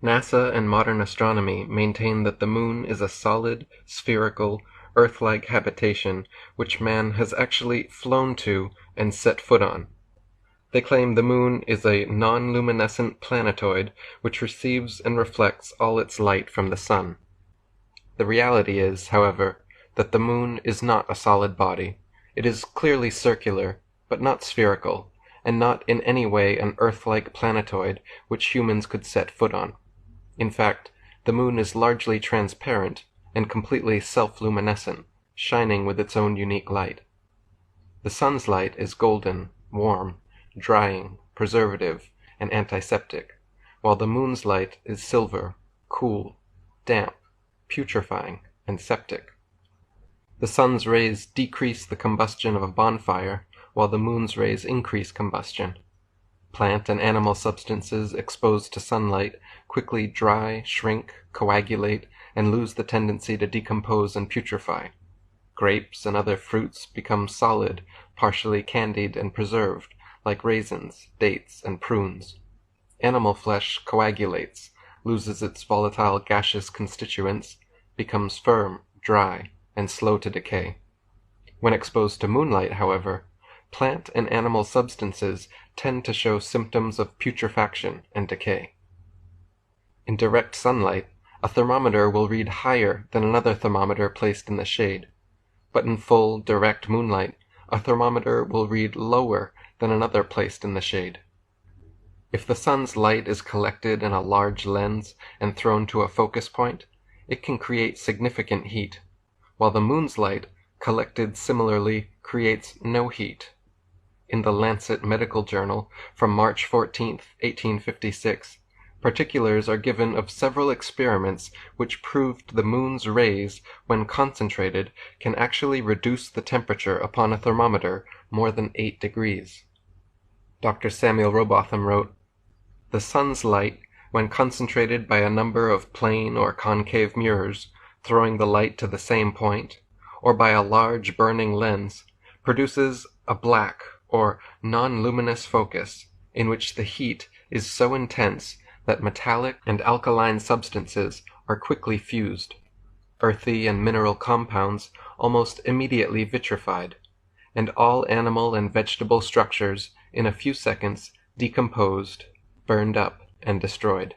NASA and modern astronomy maintain that the moon is a solid, spherical, Earth-like habitation which man has actually flown to and set foot on. They claim the moon is a non-luminescent planetoid which receives and reflects all its light from the sun. The reality is, however, that the moon is not a solid body. It is clearly circular, but not spherical, and not in any way an Earth-like planetoid which humans could set foot on. In fact, the moon is largely transparent and completely self-luminescent, shining with its own unique light. The sun's light is golden, warm, drying, preservative, and antiseptic, while the moon's light is silver, cool, damp, putrefying, and septic. The sun's rays decrease the combustion of a bonfire, while the moon's rays increase combustion. Plant and animal substances exposed to sunlight quickly dry, shrink, coagulate, and lose the tendency to decompose and putrefy. Grapes and other fruits become solid, partially candied and preserved, like raisins, dates, and prunes. Animal flesh coagulates, loses its volatile gaseous constituents, becomes firm, dry, and slow to decay. When exposed to moonlight, however, plant and animal substances tend to show symptoms of putrefaction and decay. In direct sunlight, a thermometer will read higher than another thermometer placed in the shade, but in full, direct moonlight, a thermometer will read lower than another placed in the shade. If the sun's light is collected in a large lens and thrown to a focus point, it can create significant heat, while the moon's light, collected similarly, creates no heat. In the Lancet Medical Journal from March 14, 1856, particulars are given of several experiments which proved the moon's rays, when concentrated, can actually reduce the temperature upon a thermometer more than 8 degrees. Dr. Samuel Rowbotham wrote, "The sun's light, when concentrated by a number of plane or concave mirrors, throwing the light to the same point, or by a large burning lens, produces a black or non-luminous focus, in which the heat is so intense that metallic and alkaline substances are quickly fused, earthy and mineral compounds almost immediately vitrified, and all animal and vegetable structures in a few seconds decomposed, burned up, and destroyed.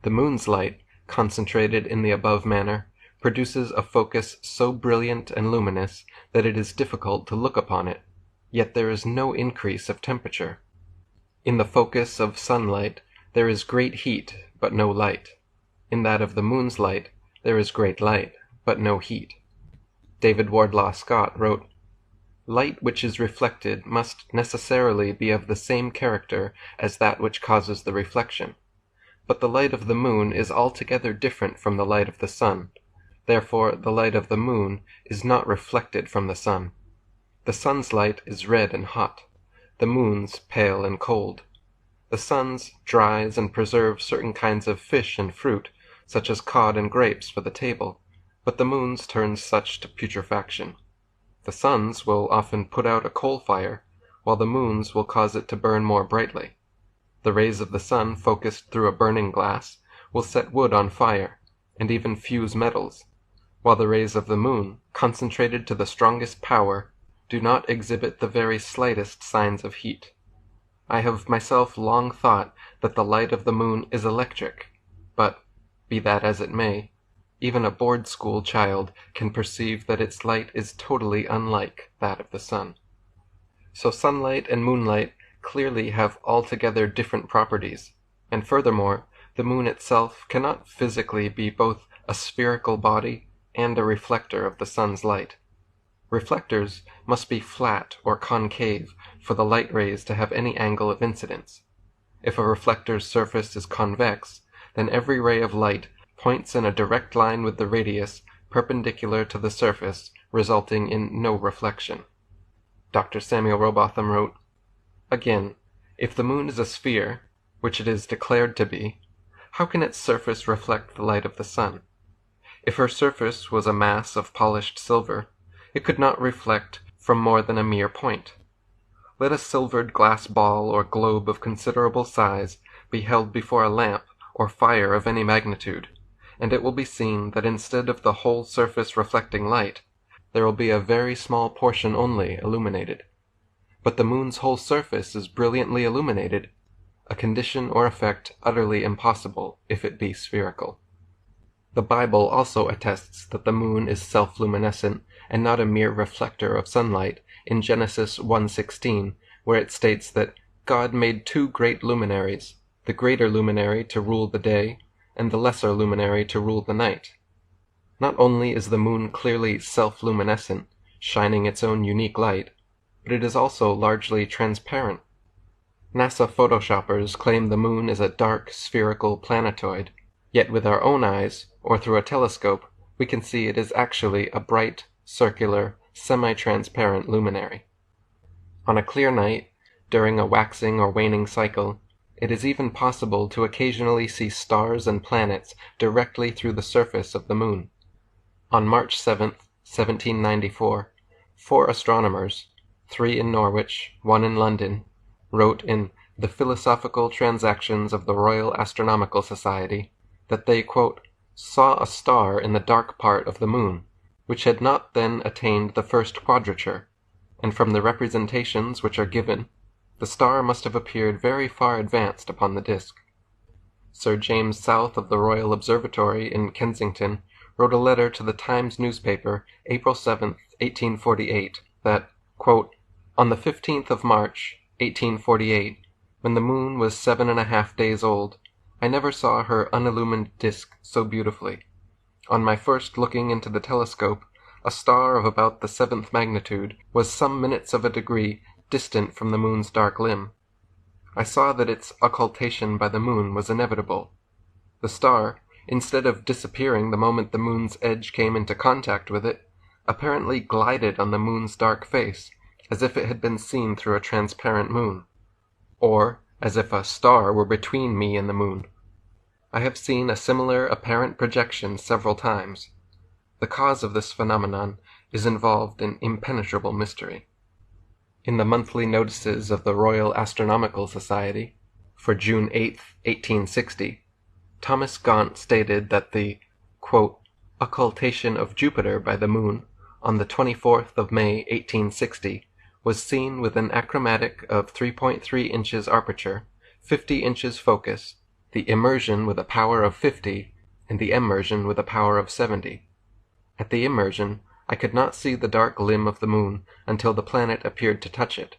The moon's light, concentrated in the above manner, produces a focus so brilliant and luminous that it is difficult to look upon it, yet there is no increase of temperature. In the focus of sunlight there is great heat, but no light. In that of the moon's light there is great light, but no heat." David Wardlaw Scott wrote, "Light which is reflected must necessarily be of the same character as that which causes the reflection. But the light of the moon is altogether different from the light of the sun. Therefore the light of the moon is not reflected from the sun. The sun's light is red and hot, the moon's pale and cold. The sun's dries and preserves certain kinds of fish and fruit, such as cod and grapes, for the table, but the moon's turns such to putrefaction. The sun's will often put out a coal fire, while the moon's will cause it to burn more brightly. The rays of the sun focused through a burning glass will set wood on fire, and even fuse metals, while the rays of the moon, concentrated to the strongest power, do not exhibit the very slightest signs of heat. I have myself long thought that the light of the moon is electric, but, be that as it may, even a board-school child can perceive that its light is totally unlike that of the sun. So sunlight and moonlight clearly have altogether different properties, and furthermore, the moon itself cannot physically be both a spherical body and a reflector of the sun's light. Reflectors must be flat or concave for the light rays to have any angle of incidence. If a reflector's surface is convex, then every ray of light points in a direct line with the radius perpendicular to the surface, resulting in no reflection. Dr. Samuel Rowbotham wrote, "Again, if the moon is a sphere, which it is declared to be, how can its surface reflect the light of the sun? If her surface was a mass of polished silver, it could not reflect from more than a mere point. Let a silvered glass ball or globe of considerable size be held before a lamp or fire of any magnitude, and it will be seen that instead of the whole surface reflecting light, there will be a very small portion only illuminated. But the moon's whole surface is brilliantly illuminated, a condition or effect utterly impossible if it be spherical. The Bible also attests that the moon is self-luminescent and not a mere reflector of sunlight in Genesis 1:16, where it states that God made two great luminaries, the greater luminary to rule the day, and the lesser luminary to rule the night. Not only is the moon clearly self-luminescent, shining its own unique light, but it is also largely transparent. NASA photoshoppers claim the moon is a dark, spherical planetoid, yet with our own eyes, or through a telescope, we can see it is actually a bright, circular, semi-transparent luminary. On a clear night, during a waxing or waning cycle, it is even possible to occasionally see stars and planets directly through the surface of the moon. On March 7, 1794, 4 astronomers, 3 in Norwich, 1 in London, wrote in The Philosophical Transactions of the Royal Astronomical Society that they, quote, saw a star in the dark part of the moon, which had not then attained the first quadrature, and from the representations which are given, the star must have appeared very far advanced upon the disk. Sir James South of the Royal Observatory in Kensington wrote a letter to the Times newspaper, April 7, 1848, that, quote, on the 15th of March, 1848, when the moon was 7½ days old, I never saw her unillumined disk so beautifully. On my first looking into the telescope, a star of about the 7th magnitude was some minutes of a degree distant from the moon's dark limb. I saw that its occultation by the moon was inevitable. The star, instead of disappearing the moment the moon's edge came into contact with it, apparently glided on the moon's dark face, as if it had been seen through a transparent moon, or as if a star were between me and the moon. I have seen a similar apparent projection several times. The cause of this phenomenon is involved in impenetrable mystery. In the monthly notices of the Royal Astronomical Society, for June 8, 1860, Thomas Gaunt stated that the, quote, occultation of Jupiter by the moon on the 24th of May, 1860, was seen with an achromatic of 3.3 inches aperture, 50 inches focus, the immersion with a power of 50, and the immersion with a power of 70. At the immersion, I could not see the dark limb of the moon until the planet appeared to touch it,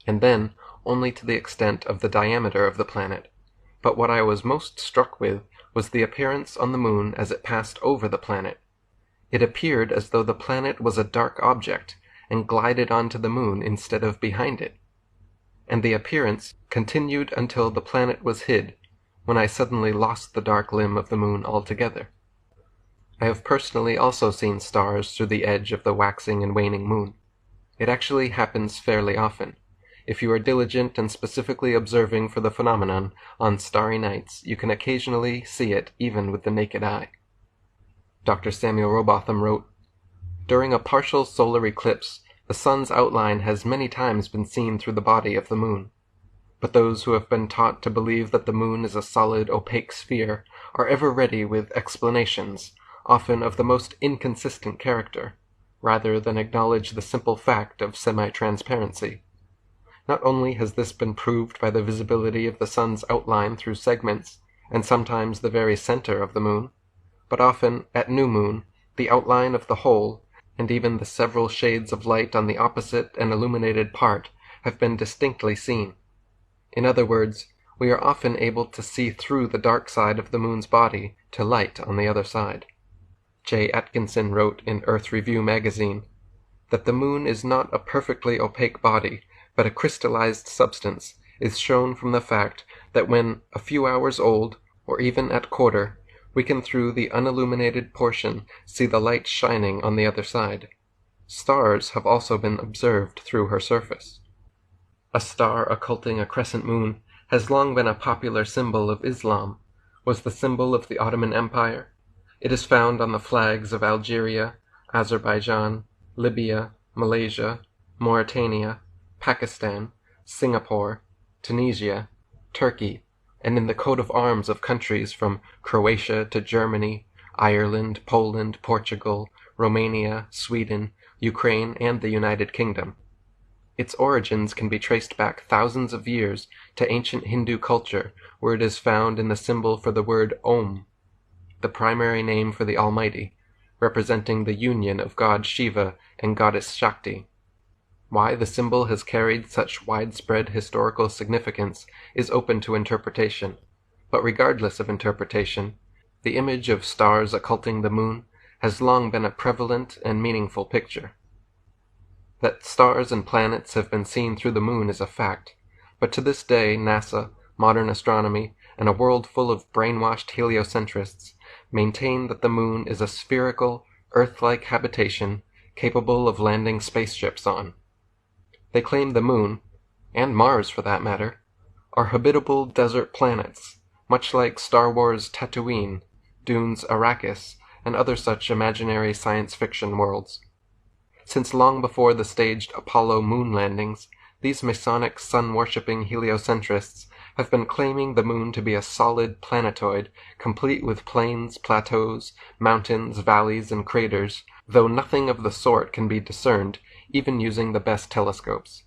and then only to the extent of the diameter of the planet. But what I was most struck with was the appearance on the moon as it passed over the planet. It appeared as though the planet was a dark object, and glided onto the moon instead of behind it. And the appearance continued until the planet was hid, when I suddenly lost the dark limb of the moon altogether. I have personally also seen stars through the edge of the waxing and waning moon. It actually happens fairly often. If you are diligent and specifically observing for the phenomenon on starry nights, you can occasionally see it even with the naked eye. Dr. Samuel Robotham wrote, during a partial solar eclipse, the sun's outline has many times been seen through the body of the moon. But those who have been taught to believe that the moon is a solid, opaque sphere are ever ready with explanations, often of the most inconsistent character, rather than acknowledge the simple fact of semi-transparency. Not only has this been proved by the visibility of the sun's outline through segments, and sometimes the very center of the moon, but often, at new moon, the outline of the whole, and even the several shades of light on the opposite and illuminated part, have been distinctly seen. In other words, we are often able to see through the dark side of the moon's body to light on the other side. J. Atkinson wrote in Earth Review magazine that the moon is not a perfectly opaque body, but a crystallized substance, is shown from the fact that when a few hours old, or even at quarter, we can through the unilluminated portion see the light shining on the other side. Stars have also been observed through her surface. A star occulting a crescent moon has long been a popular symbol of Islam, was the symbol of the Ottoman Empire. It is found on the flags of Algeria, Azerbaijan, Libya, Malaysia, Mauritania, Pakistan, Singapore, Tunisia, Turkey, and in the coat of arms of countries from Croatia to Germany, Ireland, Poland, Portugal, Romania, Sweden, Ukraine, and the United Kingdom. Its origins can be traced back thousands of years to ancient Hindu culture, where it is found in the symbol for the word Om, the primary name for the Almighty, representing the union of god Shiva and goddess Shakti. Why the symbol has carried such widespread historical significance is open to interpretation, but regardless of interpretation, the image of stars occulting the moon has long been a prevalent and meaningful picture. That stars and planets have been seen through the moon is a fact, but to this day NASA, modern astronomy, and a world full of brainwashed heliocentrists maintain that the moon is a spherical, Earth-like habitation capable of landing spaceships on. They claim the moon, and Mars for that matter, are habitable desert planets, much like Star Wars' Tatooine, Dune's Arrakis, and other such imaginary science fiction worlds. Since long before the staged Apollo moon landings, these Masonic sun-worshipping heliocentrists have been claiming the moon to be a solid planetoid, complete with plains, plateaus, mountains, valleys, and craters, though nothing of the sort can be discerned, even using the best telescopes.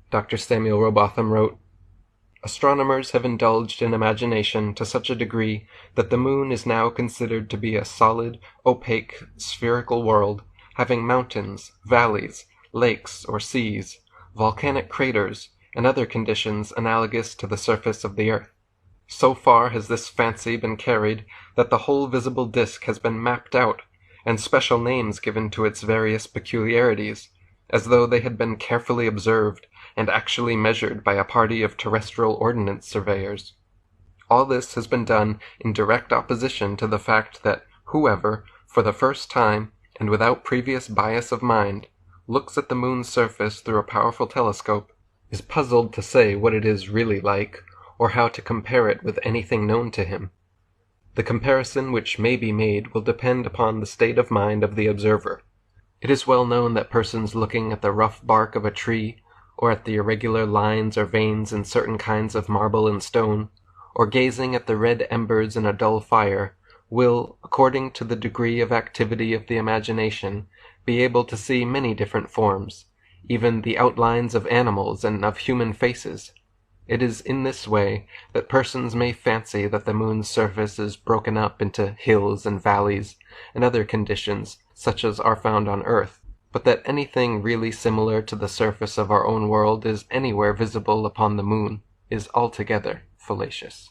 Dr. Samuel Robotham wrote, "Astronomers have indulged in imagination to such a degree that the moon is now considered to be a solid, opaque, spherical world, having mountains, valleys, lakes or seas, volcanic craters, and other conditions analogous to the surface of the earth. So far has this fancy been carried that the whole visible disk has been mapped out, and special names given to its various peculiarities, as though they had been carefully observed and actually measured by a party of terrestrial ordnance surveyors. All this has been done in direct opposition to the fact that whoever, for the first time, and without previous bias of mind, looks at the moon's surface through a powerful telescope, is puzzled to say what it is really like, or how to compare it with anything known to him. The comparison which may be made will depend upon the state of mind of the observer. It is well known that persons looking at the rough bark of a tree, or at the irregular lines or veins in certain kinds of marble and stone, or gazing at the red embers in a dull fire, will, according to the degree of activity of the imagination, be able to see many different forms, even the outlines of animals and of human faces. It is in this way that persons may fancy that the moon's surface is broken up into hills and valleys, and other conditions such as are found on Earth, but that anything really similar to the surface of our own world is anywhere visible upon the moon is altogether fallacious.